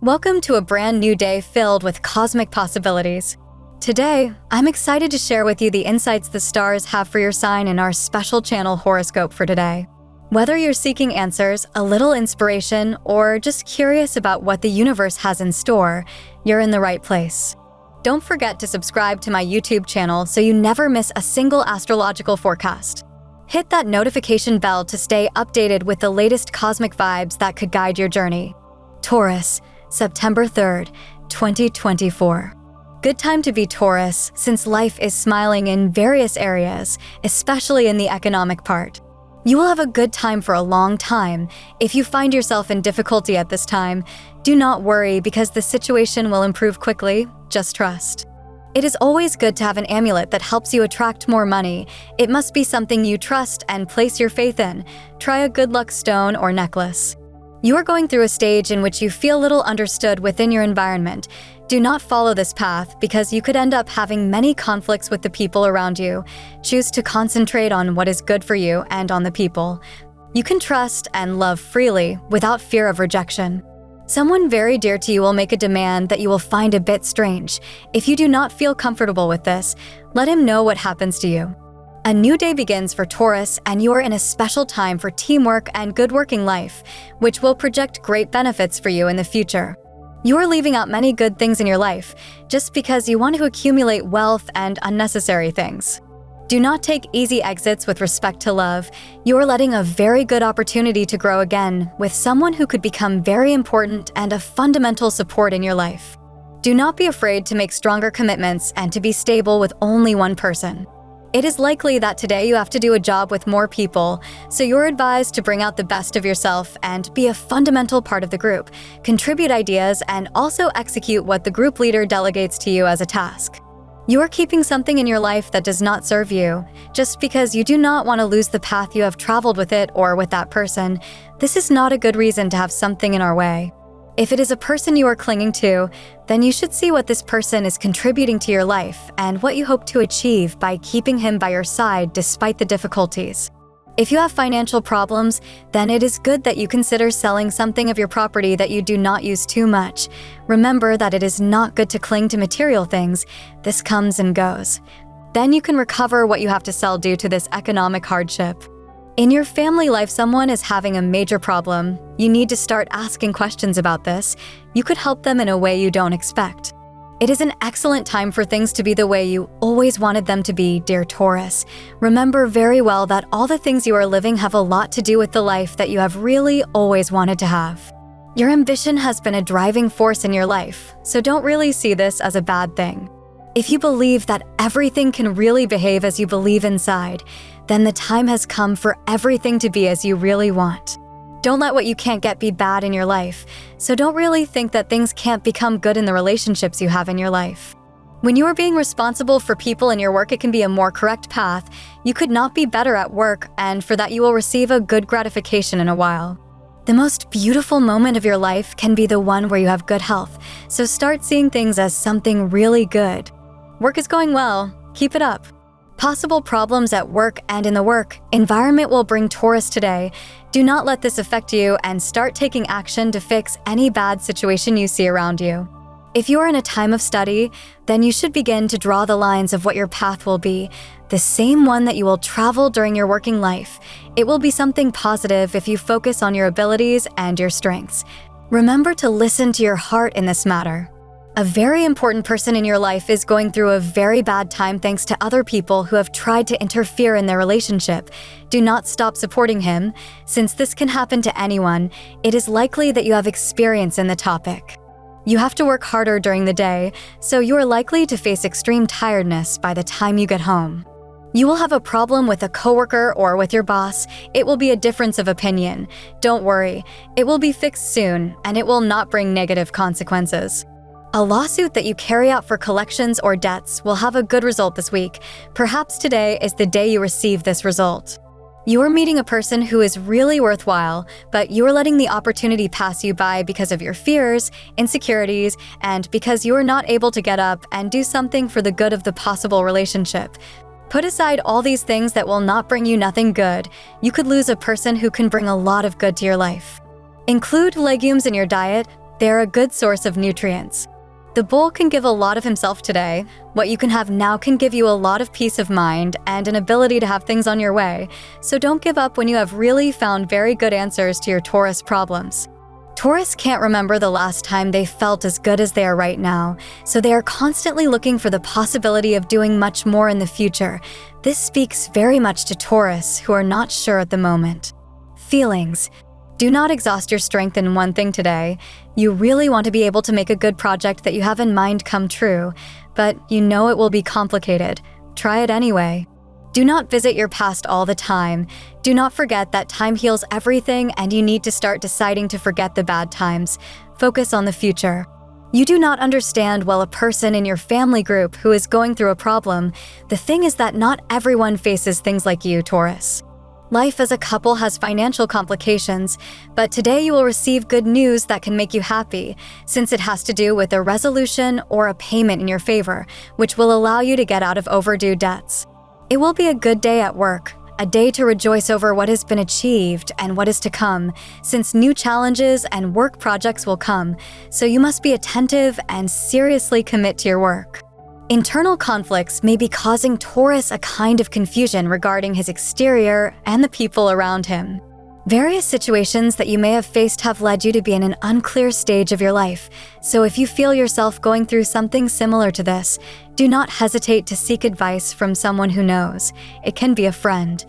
Welcome to a brand new day filled with cosmic possibilities. Today, I'm excited to share with you the insights the stars have for your sign in our special channel horoscope for today. Whether you're seeking answers, a little inspiration, or just curious about what the universe has in store, you're in the right place. Don't forget to subscribe to my YouTube channel so you never miss a single astrological forecast. Hit that notification bell to stay updated with the latest cosmic vibes that could guide your journey. Taurus, September 3rd, 2024. Good time to be Taurus since life is smiling in various areas, especially in the economic part. You will have a good time for a long time. If you find yourself in difficulty at this time, do not worry because the situation will improve quickly. Just trust. It is always good to have an amulet that helps you attract more money. It must be something you trust and place your faith in. Try a good luck stone or necklace. You are going through a stage in which you feel little understood within your environment. Do not follow this path because you could end up having many conflicts with the people around you. Choose to concentrate on what is good for you and on the people. You can trust and love freely without fear of rejection. Someone very dear to you will make a demand that you will find a bit strange. If you do not feel comfortable with this, let him know what happens to you. A new day begins for Taurus, and you are in a special time for teamwork and good working life, which will project great benefits for you in the future. You are leaving out many good things in your life just because you want to accumulate wealth and unnecessary things. Do not take easy exits with respect to love. You are letting a very good opportunity to grow again with someone who could become very important and a fundamental support in your life. Do not be afraid to make stronger commitments and to be stable with only one person. It is likely that today you have to do a job with more people, so you're advised to bring out the best of yourself and be a fundamental part of the group, contribute ideas, and also execute what the group leader delegates to you as a task. You are keeping something in your life that does not serve you, just because you do not want to lose the path you have traveled with it or with that person. This is not a good reason to have something in our way. If it is a person you are clinging to, then you should see what this person is contributing to your life and what you hope to achieve by keeping him by your side despite the difficulties. If you have financial problems, then it is good that you consider selling something of your property that you do not use too much. Remember that it is not good to cling to material things. This comes and goes. Then you can recover what you have to sell due to this economic hardship. In your family life, someone is having a major problem. You need to start asking questions about this. You could help them in a way you don't expect. It is an excellent time for things to be the way you always wanted them to be, dear Taurus. Remember very well that all the things you are living have a lot to do with the life that you have really always wanted to have. Your ambition has been a driving force in your life, so don't really see this as a bad thing. If you believe that everything can really behave as you believe inside, then the time has come for everything to be as you really want. Don't let what you can't get be bad in your life, so don't really think that things can't become good in the relationships you have in your life. When you are being responsible for people in your work, it can be a more correct path. You could not be better at work, and for that you will receive a good gratification in a while. The most beautiful moment of your life can be the one where you have good health, so start seeing things as something really good. Work is going well. Keep it up. Possible problems at work and in the work environment will bring Taurus today. Do not let this affect you and start taking action to fix any bad situation you see around you. If you are in a time of study, then you should begin to draw the lines of what your path will be, the same one that you will travel during your working life. It will be something positive if you focus on your abilities and your strengths. Remember to listen to your heart in this matter. A very important person in your life is going through a very bad time thanks to other people who have tried to interfere in their relationship. Do not stop supporting him. Since this can happen to anyone, it is likely that you have experience in the topic. You have to work harder during the day, so you are likely to face extreme tiredness by the time you get home. You will have a problem with a coworker or with your boss. It will be a difference of opinion. Don't worry, it will be fixed soon, and it will not bring negative consequences. A lawsuit that you carry out for collections or debts will have a good result this week. Perhaps today is the day you receive this result. You are meeting a person who is really worthwhile, but you are letting the opportunity pass you by because of your fears, insecurities, and because you are not able to get up and do something for the good of the possible relationship. Put aside all these things that will not bring you nothing good. You could lose a person who can bring a lot of good to your life. Include legumes in your diet. They are a good source of nutrients. The bull can give a lot of himself today. What you can have now can give you a lot of peace of mind and an ability to have things on your way, so don't give up when you have really found very good answers to your Taurus problems. Taurus can't remember the last time they felt as good as they are right now, so they are constantly looking for the possibility of doing much more in the future. This speaks very much to Taurus, who are not sure at the moment. Feelings. Do not exhaust your strength in one thing today. You really want to be able to make a good project that you have in mind come true, but you know it will be complicated. Try it anyway. Do not visit your past all the time. Do not forget that time heals everything and you need to start deciding to forget the bad times. Focus on the future. You do not understand well a person in your family group who is going through a problem. The thing is that not everyone faces things like you, Taurus. Life as a couple has financial complications, but today you will receive good news that can make you happy, since it has to do with a resolution or a payment in your favor, which will allow you to get out of overdue debts. It will be a good day at work, a day to rejoice over what has been achieved and what is to come, since new challenges and work projects will come, so you must be attentive and seriously commit to your work. Internal conflicts may be causing Taurus a kind of confusion regarding his exterior and the people around him. Various situations that you may have faced have led you to be in an unclear stage of your life, so if you feel yourself going through something similar to this, do not hesitate to seek advice from someone who knows. It can be a friend,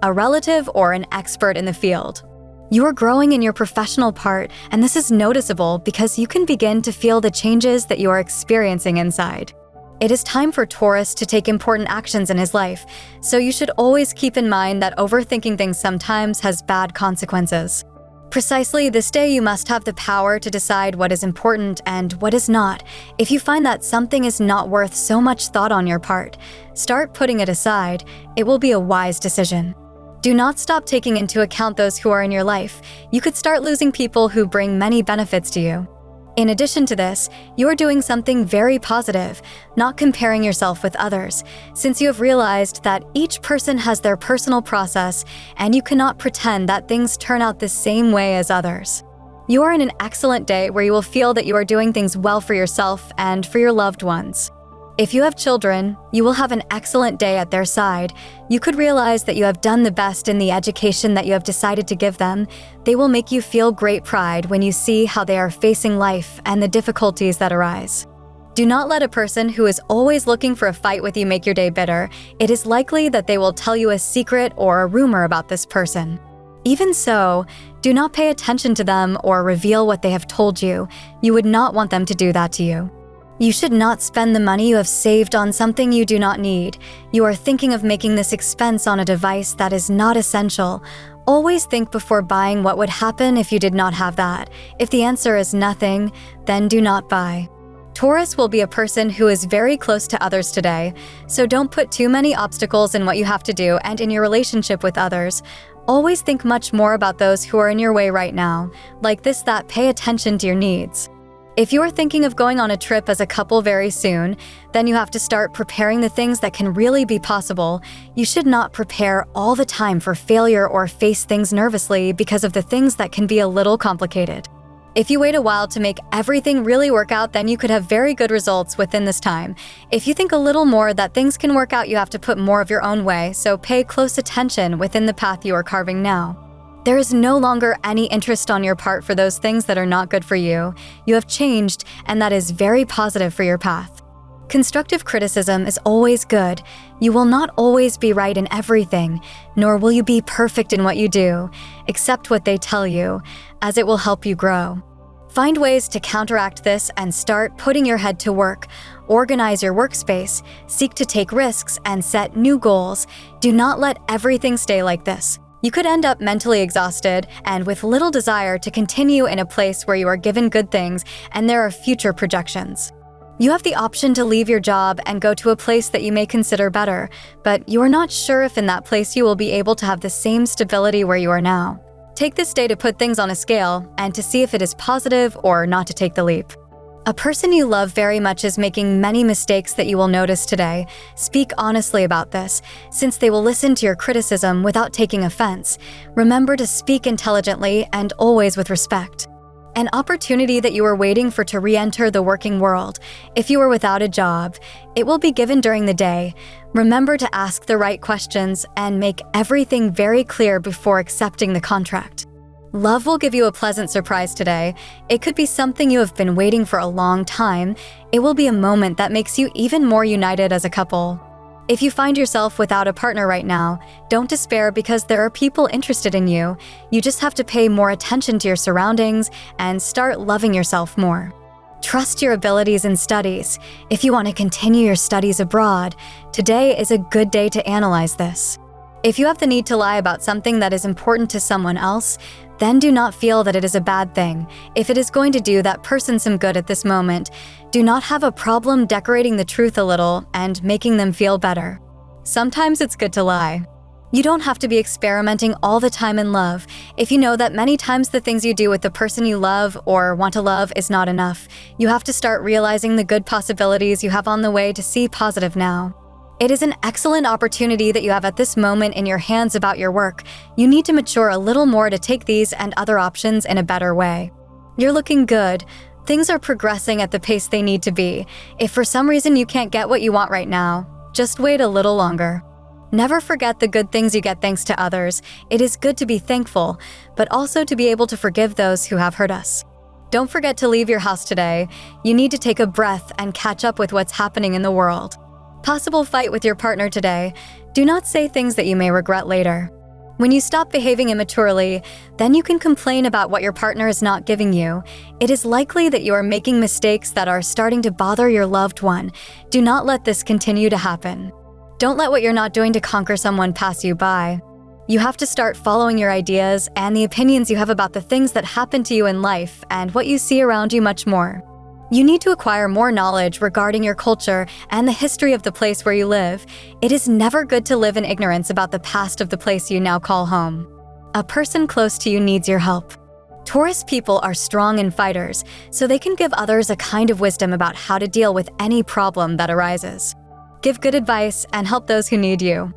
a relative, or an expert in the field. You are growing in your professional part, and this is noticeable because you can begin to feel the changes that you are experiencing inside. It is time for Taurus to take important actions in his life, so you should always keep in mind that overthinking things sometimes has bad consequences. Precisely this day you must have the power to decide what is important and what is not. If you find that something is not worth so much thought on your part, start putting it aside. It will be a wise decision. Do not stop taking into account those who are in your life. You could start losing people who bring many benefits to you. In addition to this, you are doing something very positive, not comparing yourself with others, since you have realized that each person has their personal process and you cannot pretend that things turn out the same way as others. You are in an excellent day where you will feel that you are doing things well for yourself and for your loved ones. If you have children, you will have an excellent day at their side. You could realize that you have done the best in the education that you have decided to give them. They will make you feel great pride when you see how they are facing life and the difficulties that arise. Do not let a person who is always looking for a fight with you make your day bitter. It is likely that they will tell you a secret or a rumor about this person. Even so, do not pay attention to them or reveal what they have told you. You would not want them to do that to you. You should not spend the money you have saved on something you do not need. You are thinking of making this expense on a device that is not essential. Always think before buying what would happen if you did not have that. If the answer is nothing, then do not buy. Taurus will be a person who is very close to others today, so don't put too many obstacles in what you have to do and in your relationship with others. Always think much more about those who are in your way right now, like this, that pay attention to your needs. If you are thinking of going on a trip as a couple very soon, then you have to start preparing the things that can really be possible. You should not prepare all the time for failure or face things nervously because of the things that can be a little complicated. If you wait a while to make everything really work out, then you could have very good results within this time. If you think a little more that things can work out, you have to put more of your own way, so pay close attention within the path you are carving now. There is no longer any interest on your part for those things that are not good for you. You have changed, and that is very positive for your path. Constructive criticism is always good. You will not always be right in everything, nor will you be perfect in what you do. Accept what they tell you, as it will help you grow. Find ways to counteract this and start putting your head to work. Organize your workspace, seek to take risks, and set new goals. Do not let everything stay like this. You could end up mentally exhausted and with little desire to continue in a place where you are given good things and there are future projections. You have the option to leave your job and go to a place that you may consider better, but you are not sure if in that place you will be able to have the same stability where you are now. Take this day to put things on a scale and to see if it is positive or not to take the leap. A person you love very much is making many mistakes that you will notice today. Speak honestly about this, since they will listen to your criticism without taking offense. Remember to speak intelligently and always with respect. An opportunity that you were waiting for to re-enter the working world. If you were without a job, it will be given during the day. Remember to ask the right questions and make everything very clear before accepting the contract. Love will give you a pleasant surprise today. It could be something you have been waiting for a long time. It will be a moment that makes you even more united as a couple. If you find yourself without a partner right now, don't despair because there are people interested in you. You just have to pay more attention to your surroundings and start loving yourself more. Trust your abilities in studies. If you want to continue your studies abroad, today is a good day to analyze this. If you have the need to lie about something that is important to someone else, then do not feel that it is a bad thing. If it is going to do that person some good at this moment, do not have a problem decorating the truth a little and making them feel better. Sometimes it's good to lie. You don't have to be experimenting all the time in love. If you know that many times the things you do with the person you love or want to love is not enough, you have to start realizing the good possibilities you have on the way to see positive now. It is an excellent opportunity that you have at this moment in your hands about your work. You need to mature a little more to take these and other options in a better way. You're looking good. Things are progressing at the pace they need to be. If for some reason you can't get what you want right now, just wait a little longer. Never forget the good things you get thanks to others. It is good to be thankful, but also to be able to forgive those who have hurt us. Don't forget to leave your house today. You need to take a breath and catch up with what's happening in the world. Possible fight with your partner today. Do not say things that you may regret later. When you stop behaving immaturely, then you can complain about what your partner is not giving you. It is likely that you are making mistakes that are starting to bother your loved one. Do not let this continue to happen. Don't let what you're not doing to conquer someone pass you by. You have to start following your ideas and the opinions you have about the things that happen to you in life and what you see around you much more. You need to acquire more knowledge regarding your culture and the history of the place where you live. It is never good to live in ignorance about the past of the place you now call home. A person close to you needs your help. Taurus people are strong and fighters, so they can give others a kind of wisdom about how to deal with any problem that arises. Give good advice and help those who need you.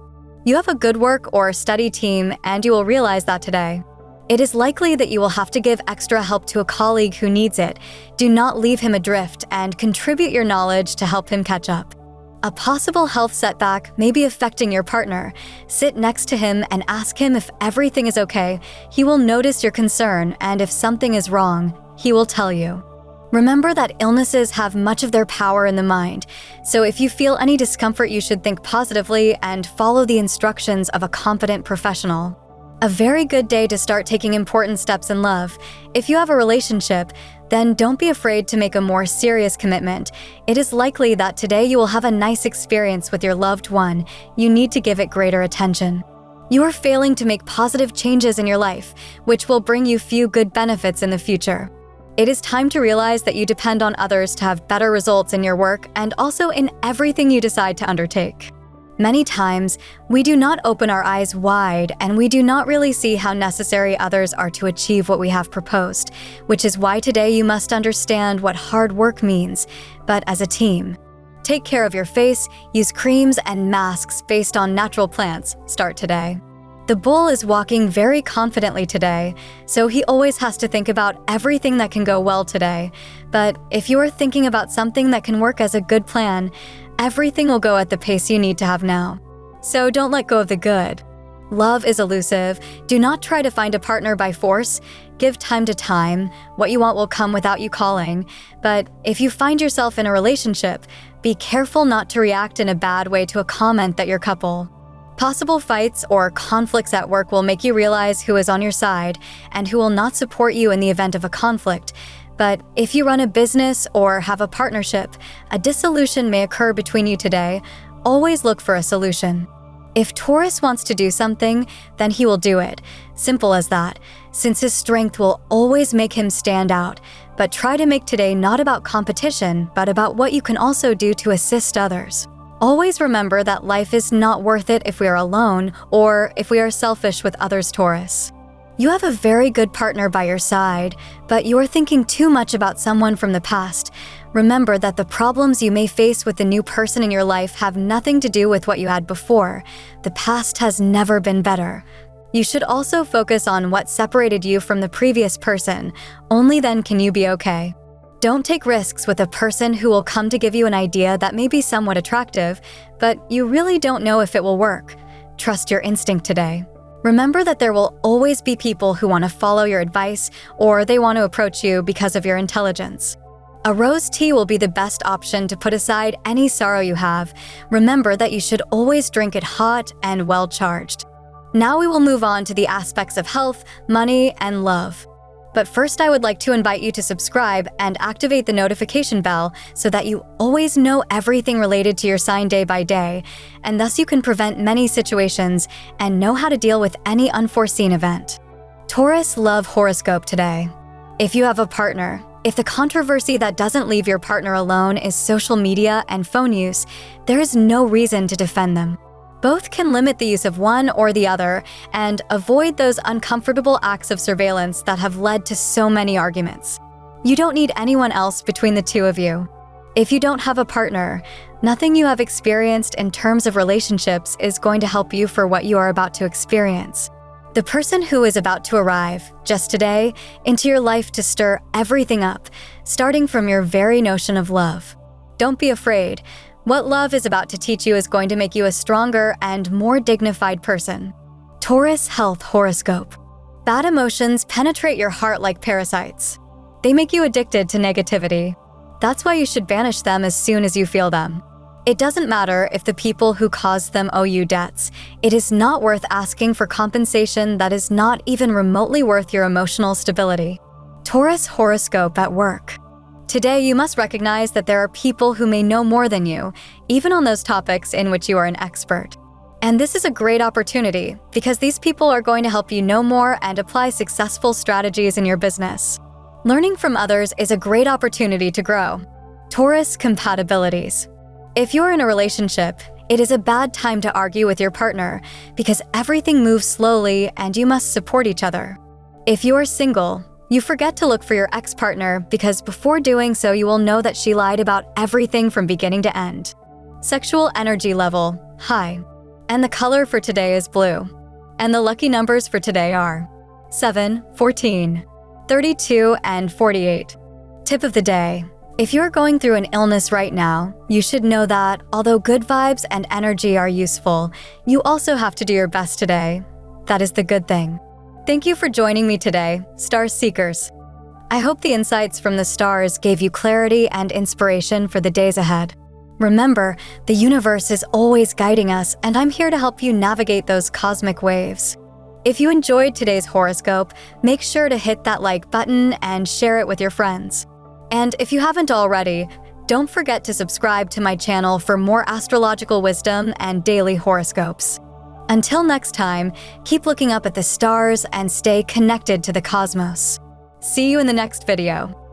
You have a good work or study team, and you will realize that today. It is likely that you will have to give extra help to a colleague who needs it. Do not leave him adrift and contribute your knowledge to help him catch up. A possible health setback may be affecting your partner. Sit next to him and ask him if everything is okay. He will notice your concern, and if something is wrong, he will tell you. Remember that illnesses have much of their power in the mind, so if you feel any discomfort, you should think positively and follow the instructions of a competent professional. A very good day to start taking important steps in love. If you have a relationship, then don't be afraid to make a more serious commitment. It is likely that today you will have a nice experience with your loved one. You need to give it greater attention. You are failing to make positive changes in your life, which will bring you few good benefits in the future. It is time to realize that you depend on others to have better results in your work and also in everything you decide to undertake. Many times, we do not open our eyes wide and we do not really see how necessary others are to achieve what we have proposed, which is why today you must understand what hard work means, but as a team. Take care of your face, use creams and masks based on natural plants. Start today. The bull is walking very confidently today, so he always has to think about everything that can go well today. But if you are thinking about something that can work as a good plan, everything will go at the pace you need to have now. So don't let go of the good. Love is elusive. Do not try to find a partner by force. Give time to time. What you want will come without you calling. But if you find yourself in a relationship, be careful not to react in a bad way to a comment that your couple. Possible fights or conflicts at work will make you realize who is on your side and who will not support you in the event of a conflict. But if you run a business or have a partnership, a dissolution may occur between you today. Always look for a solution. If Taurus wants to do something, then he will do it. Simple as that, since his strength will always make him stand out. But try to make today not about competition, but about what you can also do to assist others. Always remember that life is not worth it if we are alone or if we are selfish with others, Taurus. You have a very good partner by your side, but you are thinking too much about someone from the past. Remember that the problems you may face with the new person in your life have nothing to do with what you had before. The past has never been better. You should also focus on what separated you from the previous person. Only then can you be okay. Don't take risks with a person who will come to give you an idea that may be somewhat attractive, but you really don't know if it will work. Trust your instinct today. Remember that there will always be people who want to follow your advice or they want to approach you because of your intelligence. A rose tea will be the best option to put aside any sorrow you have. Remember that you should always drink it hot and well charged. Now we will move on to the aspects of health, money, and love. But first, I would like to invite you to subscribe and activate the notification bell so that you always know everything related to your sign day by day, and thus you can prevent many situations and know how to deal with any unforeseen event. Taurus Love Horoscope today. If you have a partner, if the controversy that doesn't leave your partner alone is social media and phone use, there is no reason to defend them. Both can limit the use of one or the other and avoid those uncomfortable acts of surveillance that have led to so many arguments. You don't need anyone else between the two of you. If you don't have a partner, nothing you have experienced in terms of relationships is going to help you for what you are about to experience. The person who is about to arrive, just today, into your life to stir everything up, starting from your very notion of love. Don't be afraid. What love is about to teach you is going to make you a stronger and more dignified person. Taurus Health Horoscope. Bad emotions penetrate your heart like parasites. They make you addicted to negativity. That's why you should banish them as soon as you feel them. It doesn't matter if the people who caused them owe you debts. It is not worth asking for compensation that is not even remotely worth your emotional stability. Taurus Horoscope at work. Today, you must recognize that there are people who may know more than you, even on those topics in which you are an expert. And this is a great opportunity because these people are going to help you know more and apply successful strategies in your business. Learning from others is a great opportunity to grow. Taurus Compatibilities. If you're in a relationship, it is a bad time to argue with your partner because everything moves slowly and you must support each other. If you are single, you forget to look for your ex-partner because before doing so, you will know that she lied about everything from beginning to end. Sexual energy level, high. And the color for today is blue. And the lucky numbers for today are 7, 14, 32, and 48. Tip of the day. If you're going through an illness right now, you should know that although good vibes and energy are useful, you also have to do your best today. That is the good thing. Thank you for joining me today, Star Seekers. I hope the insights from the stars gave you clarity and inspiration for the days ahead. Remember, the universe is always guiding us, and I'm here to help you navigate those cosmic waves. If you enjoyed today's horoscope, make sure to hit that like button and share it with your friends. And if you haven't already, don't forget to subscribe to my channel for more astrological wisdom and daily horoscopes. Until next time, keep looking up at the stars and stay connected to the cosmos. See you in the next video.